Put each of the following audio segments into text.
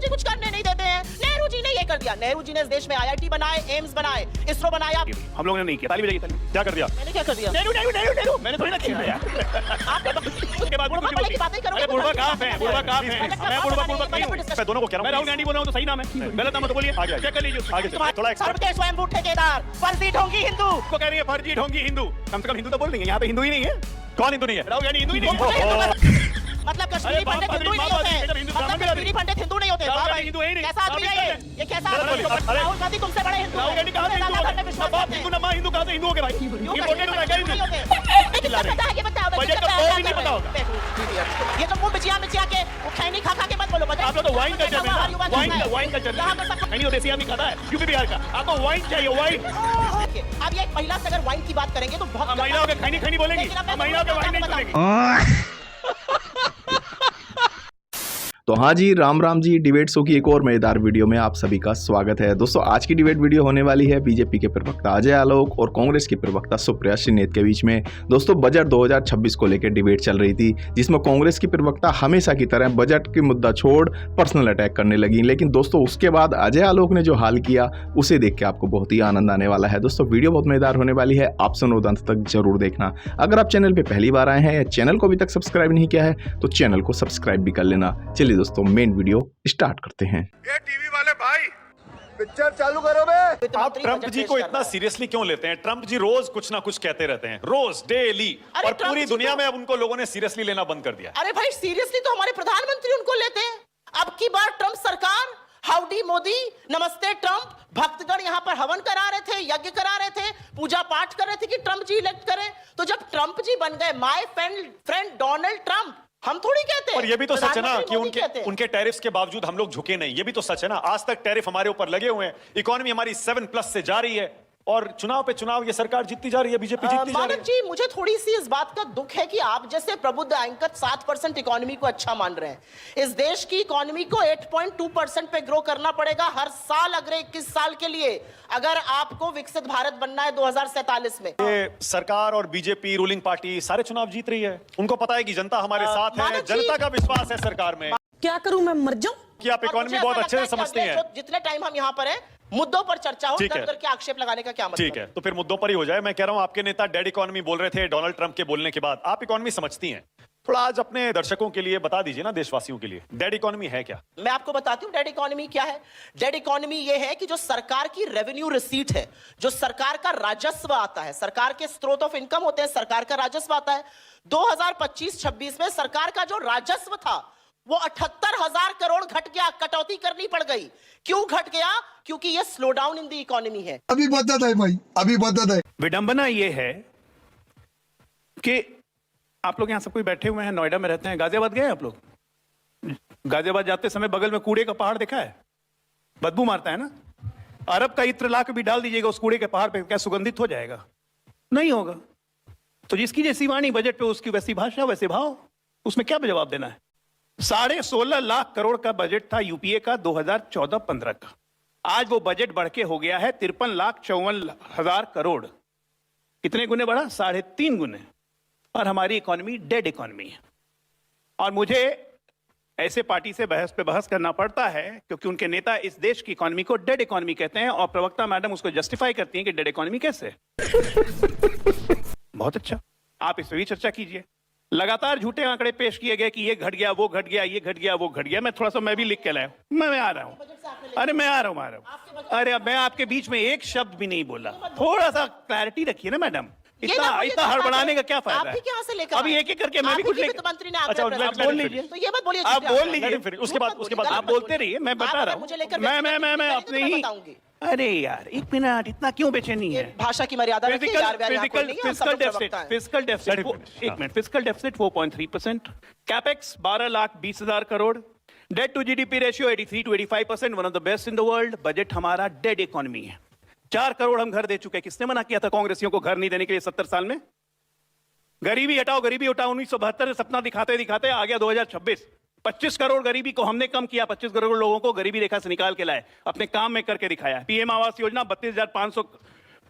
जी कुछ करने नहीं देते हैं। नेहरू जी ने ये कर दिया, नेहरू जी ने इस देश में IIT बनाए, एम्स बनाए, इसरो बनाया। हम लोगों ने नहीं किया, ताली बजाइए ताली। क्या कर दिया? मैंने क्या कर दिया? नेहरू नेहरू नेहरू नेहरू मैंने थोड़ी ना किया यार। उसके बाद बुढ़वा वाले की बातें करोगे। अरे बुढ़वा कहाँ है? बुढ़वा कहाँ है? मैं बुढ़वा नहीं हूँ। मैं दोनों को कह रहा हूँ। मैं राहुल गांधी बोल रहा हूँ तो सही नाम है। गलत नाम है तो बोलिए। आगे चेक कर लीजिए। आगे थोड़ा सबके स्वयंभू ठेकेदार, फर्जी ढोंगी हिंदू। को कह रही है फर्जी ढोंगी हिंदू। कम से कम हिंदू तो बोल देंगे। यहाँ पे हिंदू ही नहीं है। कौन हिंदू नहीं है? राहुल गांधी हिंदू ही नहीं है। मतलब कश्मीरी पंडित हिंदू नहीं होते, मतलब कश्मीरी पंडित हिंदू नहीं होते। हिंदू है नहीं। कैसा आदमी है ये कैसा आदमी है? राहुल गांधी तुमसे बड़े हिंदू राहुल गांधी कहाँ से हिंदू हिंदू ना माँ हिंदू कहाँ से हिंदू हो गए भाई? ये तो मुंह मिचिया के वो खैनी खा के मत बोलो। आप लोग तो वाइन कल्चर में ना, वाइन कल्चर नहीं हो, देसी आदमी खाता है यूपी बिहार का। आपको वाइन चाहिए, वाइन। अब ये एक महिला से अगर वाइन की बात करेंगे तो बहुत महिलाओं के खैनी बोलेंगी, महिलाओं के वाइन नहीं बोलेंगी। तो हाँ जी, राम राम जी। डिबेट शो की एक और मजेदार वीडियो में आप सभी का स्वागत है। दोस्तों, आज की डिबेट वीडियो होने वाली है बीजेपी के प्रवक्ता अजय आलोक और कांग्रेस के प्रवक्ता सुप्रिया श्रीनेत के बीच में। दोस्तों, बजट 2026 को लेकर डिबेट चल रही थी, जिसमें कांग्रेस की प्रवक्ता हमेशा की तरह बजट के मुद्दा छोड़ पर्सनल अटैक करने लगी। लेकिन दोस्तों, उसके बाद अजय आलोक ने जो हाल किया उसे देख के आपको बहुत ही आनंद आने वाला है। दोस्तों, वीडियो बहुत मजेदार होने वाली है, आप सुनो अंत तक जरूर देखना। अगर आप चैनल पर पहली बार आए हैं या चैनल को अभी तक सब्सक्राइब नहीं किया है तो चैनल को सब्सक्राइब भी कर लेना। चलिए दोस्तों, मेन वीडियो स्टार्ट करते हैं। ये टीवी वाले भाई पिक्चर चालू करो बे। आप ट्रंप जी को इतना सीरियसली क्यों लेते हैं? ट्रंप जी रोज कुछ ना कुछ कहते रहते हैं, रोज डेली, और पूरी दुनिया में अब उनको लोगों ने सीरियसली लेना बंद कर दिया। अरे भाई, सीरियसली तो हमारे प्रधानमंत्री उनको लेते हैं। अब की बार ट्रंप सरकार, हाउडी मोदी, नमस्ते ट्रंप, भक्तगण यहाँ पर हवन करा रहे थे, यज्ञ करा रहे थे, पूजा पाठ कर रहे थे कि ट्रंप जी इलेक्ट करें। तो जब ट्रंप जी बन गए माय फ्रेंड डोनाल्ड ट्रंप, हम थोड़ी कहते हैं। और ये भी तो सच है ना कि उनके टैरिफ्स के बावजूद हम लोग झुके नहीं। ये भी तो सच है ना, आज तक टैरिफ हमारे ऊपर लगे हुए हैं, इकोनॉमी हमारी 7+ से जा रही है, और चुनाव पे चुनाव ये सरकार जीतती जा रही है, बीजेपी जीतती जा रही है। जी, मुझे थोड़ी सी इस बात का दुख है कि आप जैसे प्रबुद्ध एंकर 7% इकोनॉमी को अच्छा मान रहे हैं। इस देश की इकोनॉमी को 8.2% पे ग्रो करना पड़ेगा हर साल अगले 21 साल के लिए, अगर आपको विकसित भारत बनना है 2047 में। ये सरकार और बीजेपी रूलिंग पार्टी सारे चुनाव जीत रही है। उनको पता है कि जनता हमारे साथ है, जनता का विश्वास है सरकार में। क्या करूं मैं, मर जाऊं? कि आप इकोनॉमी बहुत अच्छे से समझते हैं। जितने टाइम हम यहाँ पर हैं, मुद्दों पर चर्चा हो, इधर के आक्षेप लगाने का क्या मतलब? ठीक है, तो फिर मुद्दों पर ही हो जाए। मैं कह रहा हूं, आपके नेता डेड इकोनॉमी बोल रहे थे डोनाल्ड ट्रंप के बोलने के बाद। आप इकोनॉमी समझती हैं, थोड़ा आज अपने दर्शकों के लिए बता दीजिए ना, देशवासियों के लिए, डेड इकोनॉमी है क्या? मैं आपको बताती हूँ डेड इकोनॉमी क्या है। डेड इकोनॉमी ये है कि जो सरकार की रेवेन्यू रिसीट है, जो सरकार का राजस्व आता है, सरकार के स्रोत ऑफ इनकम होते हैं, सरकार का राजस्व आता है। 2025-26 में सरकार का जो राजस्व था वो 78,000 करोड़ घट गया, कटौती करनी पड़ गई। क्यों घट गया? क्योंकि ये slow down in the economy है। अभी बदत है भाई, अभी बदत है। विडंबना ये है कि आप लोग यहाँ सब कोई बैठे हुए हैं, नोएडा में रहते हैं, गाजियाबाद गए आप लोग? गाजियाबाद जाते समय बगल में कूड़े का पहाड़ देखा है? बदबू मारता है ना? अरब का इत्र ला के भी डाल दीजिएगा उस कूड़े के पहाड़ पे, क्या सुगंधित हो जाएगा? नहीं होगा। तो जिसकी जैसी वाणी बजट पे उसकी वैसी भाषा वैसे भाव, उसमें क्या जवाब देना है? 16.5 लाख करोड़ का बजट था यूपीए का 2014-15 का। आज वो बजट बढ़ के हो गया है 53,54,000 करोड़। कितने गुने बढ़ा? 3.5 गुने। और हमारी इकोनॉमी डेड इकोनॉमी है। और मुझे ऐसे पार्टी से बहस करना पड़ता है क्योंकि उनके नेता इस देश की इकोनॉमी को डेड इकोनॉमी कहते हैं, और प्रवक्ता मैडम उसको जस्टिफाई करती हैं कि डेड इकोनॉमी कैसे। बहुत अच्छा, आप इस पर भी चर्चा कीजिए। लगातार झूठे आंकड़े पेश किए गए कि ये घट गया, वो घट गया, ये घट गया, वो घट गया। मैं थोड़ा सा मैं भी लिख के लाया हूं, मैं आ रहा हूं। अरे मैं आ रहा हूं। अरे मैं आपके बीच में एक शब्द भी नहीं बोला। थोड़ा सा क्लैरिटी रखिए ना मैडम। इतना हड़बड़ाने का क्या फायदा है? अभी एक एक करके मैं भी कुछ मंत्री ने आप बोल लीजिए, तो ये बात बोलिए, आप बोल लीजिए, फिर उसके बाद आप बोलते रहिए, मैं बता रहा हूँ। मैं अपने ही। अरे यार, 1 मिनट, इतना क्यों बेचैनी है? भाषा की मर्यादा रखिए यार। Fiscal deficit 4.3%, capex 12,20,000 crore, debt to GDP ratio 83 to 85%, one of the best in the world. Budget हमारा डेड इकोनॉमी है। 4 करोड़ हम घर दे चुके हैं। किसने मना किया था कांग्रेसियों को घर नहीं देने के लिए 70 साल में? गरीबी हटाओ, गरीबी हटाओ। 1972 से सपना दिखाते दिखाते आ गया 2026। 25 करोड़ गरीबी को हमने कम किया, 25 करोड़ लोगों को गरीबी रेखा से निकाल के लाए, अपने काम में करके दिखाया। पीएम आवास योजना 32,500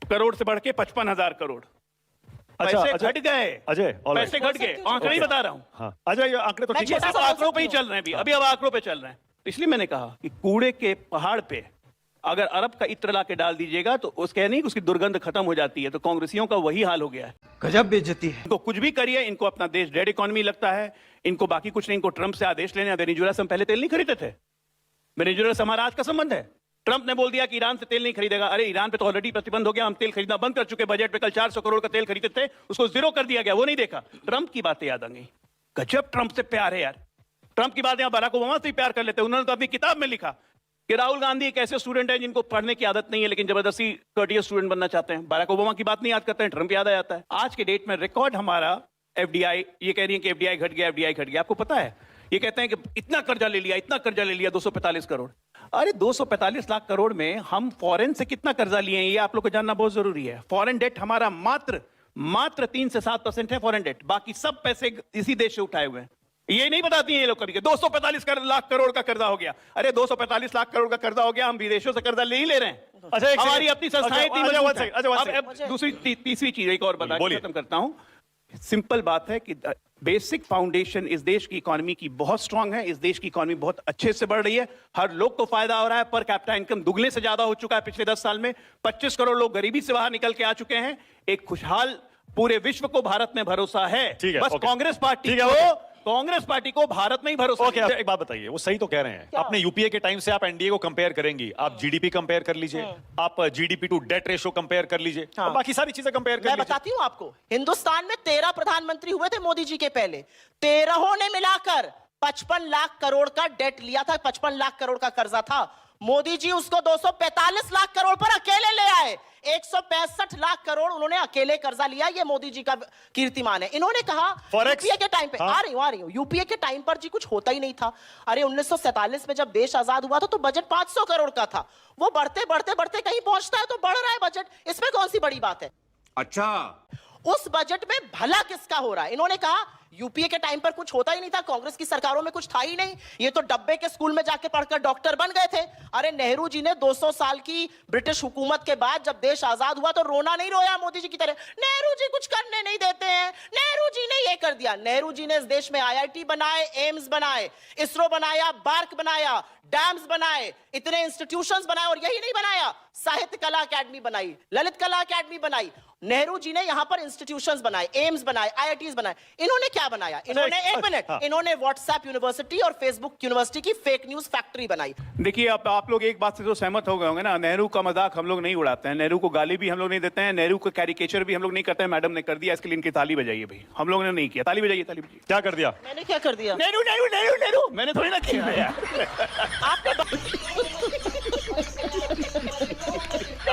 करोड़ से बढ़ के 55,000 करोड़। पैसे घट गए अजय, पैसे घट गए। आंकड़े ही बता रहा हूँ। अजय, आंकड़े तो ठीक है, आंकड़ों पे ही चल रहे हैं अभी अब आंकड़ों पे चल रहे हैं। इसलिए मैंने कहा कि कूड़े के पहाड़ पे अगर अरब का इत्र ला के डाल दीजिएगा तो उसके नहीं उसकी दुर्गंध खत्म हो जाती है। तो कांग्रेसियों का वही हाल हो गया है। गजब बेइज्जती है। इनको कुछ भी करिए, इनको अपना देश डेड इकोनॉमी लगता है, इनको बाकी कुछ नहीं। इनको ट्रंप से आदेश लेने। वेनेजुएला से हम पहले तेल नहीं खरीदते थे। वेनेजुएला से हमारा आज का संबंध है। ट्रंप ने बोल दिया कि ईरान से तेल नहीं खरीदेगा। अरे ईरान पे तो ऑलरेडी प्रतिबंध हो गया, हम तेल खरीदना बंद कर चुके। बजट पे कल 400 करोड़ का तेल खरीदते थे, उसको जीरो कर दिया गया, वो नहीं देखा। ट्रंप की बातें याद आ गई। गजब ट्रंप से प्यार है यार। ट्रंप की बात यहां बराक ओबामा से प्यार कर लेते हैं। उन्होंने तो अपनी किताब में लिखा कि राहुल गांधी एक ऐसे स्टूडेंट है जिनको पढ़ने की आदत नहीं है लेकिन जबरदस्ती कर्टियस स्टूडेंट बनना चाहते हैं। बराक ओबामा की बात नहीं याद करते हैं, ट्रंप याद आ जाता है। आज के डेट में रिकॉर्ड हमारा एफडीआई, ये कह रही है कि एफडीआई घट गया, एफडीआई घट गया। आपको पता है ये कहते हैं कि इतना कर्जा ले लिया, इतना कर्जा ले लिया, 245 करोड़। अरे 245 लाख करोड़ में हम फॉरेन से कितना कर्जा लिए हैं ये आप लोग को जानना बहुत जरूरी है। फॉरेन डेट हमारा मात्र 3 से 7% है फॉरेन डेट। बाकी सब पैसे इसी देश से उठाए हुए हैं। ये नहीं बताती हैं ये लोग कभी कि 245 लाख करोड़ का कर्जा हो गया। अरे 245 लाख करोड़ का कर्जा हो गया, हम विदेशों से कर्जा ले ही ले रहे हैं। अच्छा, हमारी अपनी संस्थाएं इतनी मजबूत हैं। अच्छा, अब दूसरी तीसरी चीज एक और बता के खत्म करता हूं। सिंपल बात है कि बेसिक फाउंडेशन इस देश की इकोनॉमी की बहुत स्ट्रांग है। इस देश की इकोनॉमी बहुत अच्छे से बढ़ रही है। हर लोग को फायदा हो रहा है। पर कैपिटा इनकम दुगने से ज्यादा हो चुका है पिछले 10 साल में। 25 करोड़ लोग गरीबी से बाहर निकल के आ चुके हैं। एक खुशहाल पूरे विश्व को भारत में भरोसा है। ठीक है, बस ओके। कांग्रेस पार्टी को भारत में ही भरोसा ओके, है। एक बात बताइए, वो सही तो कह रहे हैं। अपने यूपीए के टाइम से आप एनडीए को कंपेयर करेंगी, आप जीडीपी कंपेयर कर लीजिए, आप GDP to debt ratio compare कर लीजिए, और बाकी सारी चीजें कंपेयर कर मैं लीजिए। बताती हूँ आपको, हिंदुस्तान में 13 प्रधानमंत्री हुए थे मोदी जी के पहले। 13 ने मिलाकर 55 लाख करोड़ का डेट लिया था, 55 लाख करोड़ का कर्जा था। मोदी जी उसको 245 लाख करोड़ पर अकेले ले आए। 165 लाख करोड़ उन्होंने अकेले कर्जा लिया। ये मोदी जी का कीर्तिमान है। इन्होंने कहा यूपीए के टाइम पे, आ रही हूं, यूपीए के टाइम पर जी कुछ होता ही नहीं था। अरे 1947 में जब देश आजाद हुआ था तो बजट 500 करोड़ का था। वो बढ़ते बढ़ते बढ़ते कहीं पहुंचता है तो बढ़ रहा है बजट। इसमें कौन सी बड़ी बात है? अच्छा, उस बजट में भला किसका हो रहा है? इन्होंने कहा यूपीए के टाइम पर कुछ होता ही नहीं था, कांग्रेस की सरकारों में कुछ था ही नहीं, ये तो डब्बे के स्कूल में जाके पढ़कर डॉक्टर बन गए थे। अरे नेहरू जी ने 200 साल की ब्रिटिश हुकूमत के बाद जब देश आजाद हुआ तो रोना नहीं रोया मोदी जी की तरह, नेहरू जी कुछ करने नहीं देते हैं, नेहरू जी ने ये कर दिया। नेहरू जी ने इस देश में IIT बनाए, एम्स बनाए, इसरो बनाया, बार्क बनाया, डैम्स बनाए, इतने इंस्टीट्यूशंस बनाए। और यही नहीं बनाया, साहित्य कला अकेडमी बनाई, ललित कला अकेडमी बनाई। नेहरू जी ने यहां पर इंस्टीट्यूशंस बनाए, एम्स बनाए, IITs बनाए। इन्होंने क्या बनाया? इन्होंने एक मिनट, इन्होंने व्हाट्सएप यूनिवर्सिटी और फेसबुक यूनिवर्सिटी की फेक न्यूज फैक्ट्री बनाई। देखिए आप लोग एक बात से तो सहमत हो गए होंगे ना, नेहरू का मजाक हम लोग नहीं उड़ाते हैं, नेहरू को गाली भी हम लोग नहीं देते हैं, नेहरू का कैरिकेचर भी हम लोग नहीं करते हैं। मैडम ने कर दिया, इसके लिए इनकी ताली बजाइए भाई। हम लोग ने नहीं किया, ताली बजाइए, ताली बजाइए। क्या कर दिया? मैंने क्या कर दिया? नेहरू नेहरू नेहरू नेहरू मैंने थोड़ी ना किया यार।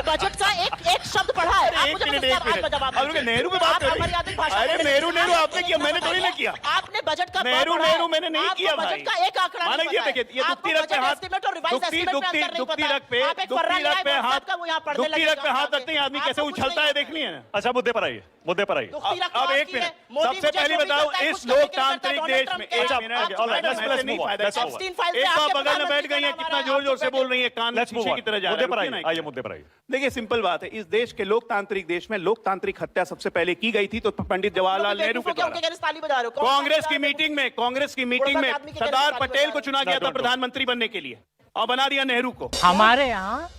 बजट का एक शब्द पढ़ा है। आप मुझे एक बताइए, मिनट, आज का जवाब आप लोग दीजिए। नेहरू पे बात आप कर रहे अमर्यादित हैं। भाषा अरे में- नेहरू नेहरू आपने किया, मैंने थोड़ी ना किया। आपने बजट का नेहरू पढ़ा है। नेहरू मैंने नहीं आपको किया भाई। बजट का एक आंकड़ा नहीं मानिए पता है। देखिए, ये आपको दुखती रख पे बजट हाथ, एस्टीमेट और रिवाइज दुखती एस्टीमेट में अंतर नहीं दुखती पता है। रख पे, आप एक दुखती फर्रा रख पे लिया, हाथ, WhatsApp का वो यहाँ पढ़ने दुखती लगे रख पे हाथ रखते हैं आदमी, कैसे आपको कुछ उछलता नहीं है आता देख लिए। अच्छा, मुद्दे पर आइए, मुद्दे पर आइए। दुखती रख अब पे एक हाथ की है। मिनट, मोदी सबसे मुझे पहले जो भी बताओ करता है, इस कुछ करने के लिए लोकतांत्रिक करता है, देश डोनाल्ड में ट्रम्प एक के मिनट, आप all right, let's ऐसे नहीं move on, फायदा let's move on. Epstein file पे एक आपके तो बगल में बैठ गई है, प्रधानमंत्री कितना का जोर जोर से नाम बोल रही है, कान लेट्स मूव शीशे ऑन, की तरह जा मुद्दे रहा पर है। आइए, आइए मुद्दे पर आइए। देखिए सिंपल बात है, इस देश के लोकतांत्रिक देश में लोकतांत्रिक हत्या सबसे पहले की गई थी तो पंडित जवाहरलाल नेहरू के द्वारा। ताली बजा रहे हो? कांग्रेस की मीटिंग में सरदार पटेल को चुना गया था प्रधानमंत्री बनने के लिए और बना दिया नेहरू को। हमारे यहाँ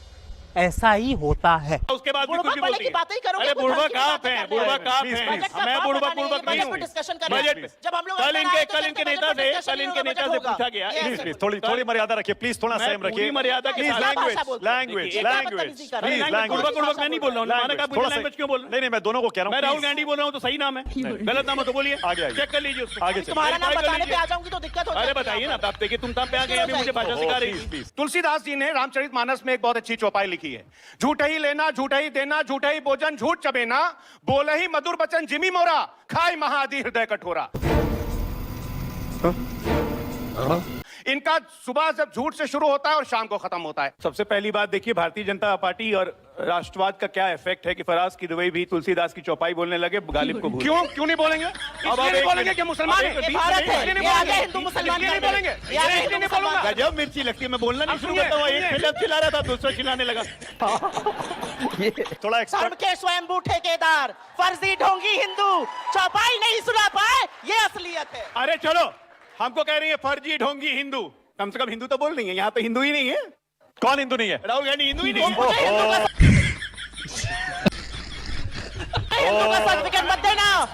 ऐसा ही होता है। उसके बाद भी बुढ़बा कुछ भी बनने बोलती की बातें ही करोगे, अरे कुछ बुढ़बा हल्की कहाँ बातें पे कर है, रहे बुढ़बा हो। कहाँ पे बजट है? का मैं बात बुढ़बा बनाने बुढ़बा बजट नहीं पर हूँ। डिस्कशन कर रहे बजट हैं। जब हम लोग कल अंदर आए इनके तो कल कहते इनके बजट नेता पर से discussion कल नहीं इनके होगा, नेता बजट से होगा। पूछा गया। ये प्लीज ऐसे प्लीज बोलते थोड़ी मर्यादा रखिए, प्लीज थोड़ा संयम रखिए। पूरी मर्यादा के प्लीज साथ लैंग्वेज भाषा बोलते हैं। लैंग्वेज ये क्या लैंग्वेज बदतमीजी कर रहे प्लीज हैं? लैंग्वेज बुढ़बा बुढ़बा मैं नहीं बोल रहा हूँ, मैंने कहा मुझे लैंग्वेज क्यों बोल रहे नहीं नहीं, मैं दोनों को कह रहा मैं हूँ। राहुल please। गांधी बोल रहा हूँ तो सही नाम है, गलत नाम है तो बोलिए, आगे आइए। चेक कर लीजिए उसको। आगे चलिए। तुम्हारा नाम Verify कर बताने पे लीजिए। आ जाऊंगी तो दिक्कत हो अरे जाएगी। बताइए ना, आप देखिए तुम तब पे आ गए, अभी मुझे भाषा सिखा रही प्लीज थी। प्लीज तुलसीदास जी ने रामचरितमानस में एक बहुत अच्छी चौपाई लिखी है। झूठ ही लेना, झूठ ही देना, झूठ ही भोजन, झूठ चबेना, बोले ही मधुर बचन जिमी मोरा, खाए महादि हृदय कठोरा। इनका सुबह जब झूठ से शुरू होता है और शाम को खत्म होता है। सबसे पहली बात देखिए, भारतीय जनता पार्टी और राष्ट्रवाद का क्या इफेक्ट है कि फराज की दुबई भी तुलसीदास की चौपाई बोलने लगे, गालिब को भूल क्यों क्यों नहीं बोलेंगे? इसलिए नहीं बोलेंगे कि मुसलमान हैं। ये भारत है, इसलिए नहीं ये आगे बोलेंगे। हिंदू मुसलमान इसलिए नहीं कर रहे हैं। बोलेंगे। ये आगे इसलिए हिंदू नहीं बोलूंगा। मुसलमान। गजब मिर्ची लगती है, मैं बोलना नहीं शुरू सुनिए, करता हूँ, एक सुनिए। खिलत चिल्ला रहा था दूसरा चिल्लाने लगा। थोड़ा धर्म एक्सपर्ट के स्वयंभू ठेकेदार, फर्जी ढोंगी हिंदू चौपाई नहीं सुना पाए, ये असलियत है। अरे चलो, हमको कह रही है फर्जी ढोंगी हिंदू, कम से कम हिंदू तो बोल रही है, यहाँ तो हिंदू ही नहीं है। कौन हिंदू नहीं है? राहुल गांधी हिंदू ही नहीं तुम मुझे है। हिंदू का सर्टिफिकेट मत देना,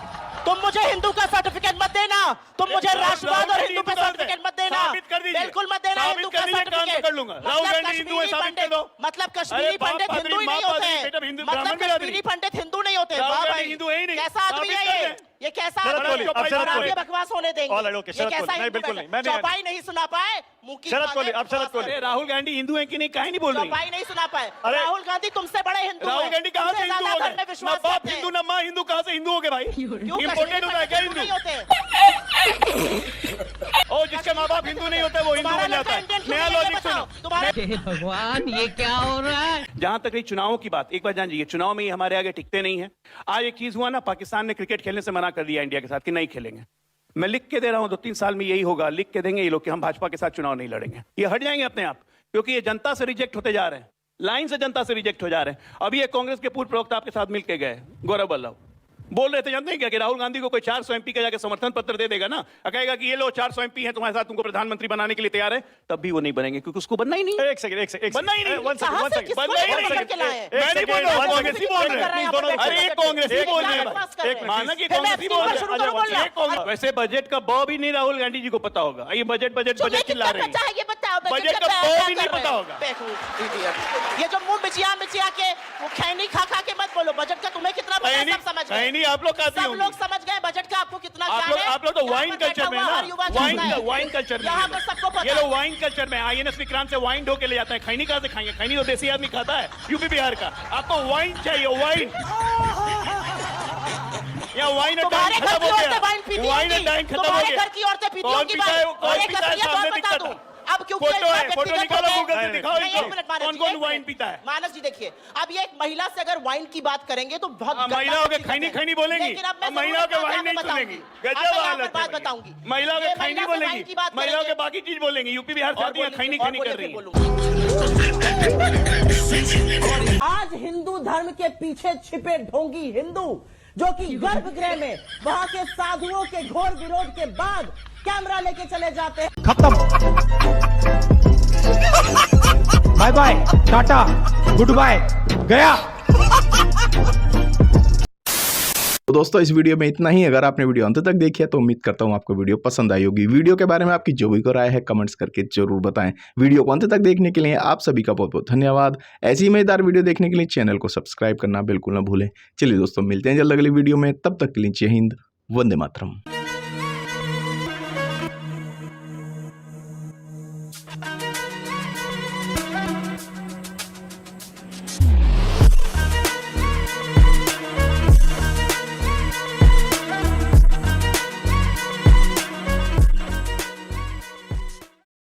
तुम मुझे हिंदू का सर्टिफिकेट मत देना, तुम मुझे राष्ट्रवाद और हिंदू का सर्टिफिकेट मत देना, साबित कर दीजिए। बिल्कुल मत देना साबित हिंदू कर का दीजिए, काम सर्टिफिकेट। कर लूंगा। राहुल गांधी हिंदू है, साबित कर दो। मतलब कश्मीरी अरे बाप पंडित पादरी, हिंदू ही माँ नहीं होते पादरी, हैं, बेटा हिंदू, मतलब ब्राह्मण बिरादरी। कश्मीरी पंडित हिंदू नहीं होते। राहुल वाह गांधी भाई, हिंदू है ही नहीं, कैसा आदमी साबित है कर ये? दें। ये कैसा शरद आदमी कोहली, है? अब शरद और आप कोहली। ये बकवास होने देंगे? All right, okay, ये शरद कैसा कोहली। नहीं, हिंदू बिल्कुल बैठा? नहीं, मैं नहीं- चौपाई नहीं सुना पाए, मुंह की शरद खाने, कोहली, अब शरद कोहली। अरे राहुल गांधी हिंदू है कि नहीं, काहे नहीं बोल रही? चौपाई नहीं सुना पाए। अरे- राहुल गांधी तुमसे बड़े हिंदू राहुल हैं, गांधी कहाँ से तुमसे हिंदू ज्यादा हो धर्म में गए? ना विश्वास बाप करते हैं। हिंदू ना माँ हिंदू, कहाँ से हिंदू हो गए भाई? क्यों इम्पोर्टेड कश्मीरी होता है क्या पंडित हिंदू? नहीं होते? और जिसके माँ बाप हिंदू नहीं होते वो हिंदू तुम्हारा बन जाता लड़का है। इंडियन क्यों नया नहीं है? ये लॉजिक बताओ, सुनो। तुम्हारा हे भगवान, ये क्या हो रहा है? जहां तक रही चुनावों की बात, एक बार जान लीजिए, चुनाव में ये हमारे आगे टिकते नहीं है। आज एक चीज हुआ ना, पाकिस्तान ने क्रिकेट खेलने से मना कर दिया इंडिया के साथ कि नहीं खेलेंगे। मैं लिख के दे रहा हूं 2-3 साल में यही होगा, लिख के देंगे ये लोग कि हम भाजपा के साथ चुनाव नहीं लड़ेंगे। ये हट जाएंगे अपने आप, क्योंकि ये जनता से रिजेक्ट होते जा रहे हैं, लाइन से जनता से रिजेक्ट हो जा रहे हैं। अभी ये कांग्रेस के पूर्व प्रवक्ता आपके साथ मिलकर गए, गौरव वल्लभ, बोल रहे थे जानते हैं क्या कि राहुल गांधी को कोई 400 एमपी का जाके समर्थन पत्र दे देगा ना, कहेगा कि ये लो 400 एमपी है तुम्हारे साथ, तुमको प्रधानमंत्री बनाने के लिए तैयार है, तब भी वो नहीं बनेंगे क्योंकि उसको बनना ही नहीं। एक सेकंड बनना ही नहीं। वन सेकंड कहाँ से किसको बनना ही लेकर नहीं। के लाए हैं? मैं नहीं बोल रहा हूँ, कांग्रेस ही बोल रहे हैं। प्लीज दोनों- अरे ये कांग्रेस ही बोल रहे बकवास कर रहे हैं, हैं। माना कि फिर मैं कांग्रेस ही अपनी बोल बात रहे शुरू हैं। करूं बोलना? ये कांग्रेस- वैसे बजट का ब भी नहीं राहुल गांधी जी को पता होगा, ये बजट बजट तुम्हें बजट चिल्ला कितना रहे बचा है हैं। ये बताओ, बजट का कितना ब क्या भी नहीं कर रहे पता हो? होगा। बेवकूफ, idiot। ये जो मुंह बिचिया के वो खैनी खा के मत बोलो, बजट का तुम्हें कितना पता है सब समझ गए। नहीं आप लोग खाती सब होंगी। लोग समझ गए बजट का आपको कितना आप ज्ञान लोग है। आप लोग तो यहाँ वाइन पर कल्चर बैठा में हुआ ना, हर युवा जानता है। वाइन कल्चर में यहाँ पर सबको पता ये है। लोग वाइन कल्चर में INS विक्रांत से वाइन ढो के ले जाते हैं। खैनी कहाँ से खाएंगे? खैनी तो देसी आदमी खाता है, यूपी बिहार का। आपको वाइन चाहिए, वाइन। या वाइन तुम्हारे घर की औरतें वाइन पीती वाइन होंगी, टाइम खत्म हो तुम्हारे गया। घर की औरतें पीती कौन होंगी पीता है? वाइन। कौन और एक पीता है? असलियत सामने और दिखता बता दूं। था। अब क्योंकि फोटो है, व्यक्तिगत फोटो निकालो होते हैं- गूगल से दिखाओ नहीं, इनको। एक मिनट मानस जी, कौन-कौन एक वाइन मिनट। पीता है? मानस जी देखिए, अब ये एक महिला से अगर वाइन की बात करेंगे तो बहुत हाँ, गंदा महिलाओं के हकीकत खैनी है। खैनी बोलेंगी। लेकिन अब मैं अब महिलाओं के जरूर वाइन आपको नहीं बताऊंगी। सुनेंगी। अब गजब मैं यहाँ हालत पर है बात भैया। बताऊंगी। महिलाओं के ये खैनी महिला से वाइन बोलेंगी, की बात महिलाओं के करेंगे। बाकी चीज बोलेंगी। यूपी बिहार से आती है, खैनी और खैनी कर बोलिए, रही फिर है। बोलूंगी। आज हिंदू धर्म के पीछे छिपे ढोंगी हिंदू जो कि गर्भगृह में वहां के साधुओं के घोर विरोध के बाद कैमरा लेके चले जाते हैं। Bye bye, tata, goodbye, गया। तो दोस्तों इस वीडियो में इतना ही। अगर आपने वीडियो अंत तक देखी है तो उम्मीद करता हूं आपको वीडियो पसंद आई होगी। वीडियो के बारे में आपकी जो भी राय है कमेंट्स करके जरूर बताएं। वीडियो को अंत तक देखने के लिए आप सभी का बहुत बहुत धन्यवाद। ऐसी मजेदार वीडियो देखने के लिए चैनल को सब्सक्राइब करना बिल्कुल ना भूलें। चलिए दोस्तों, मिलते हैं जल्द अगली वीडियो में, तब तक के लिए जय हिंद, वंदे मातरम।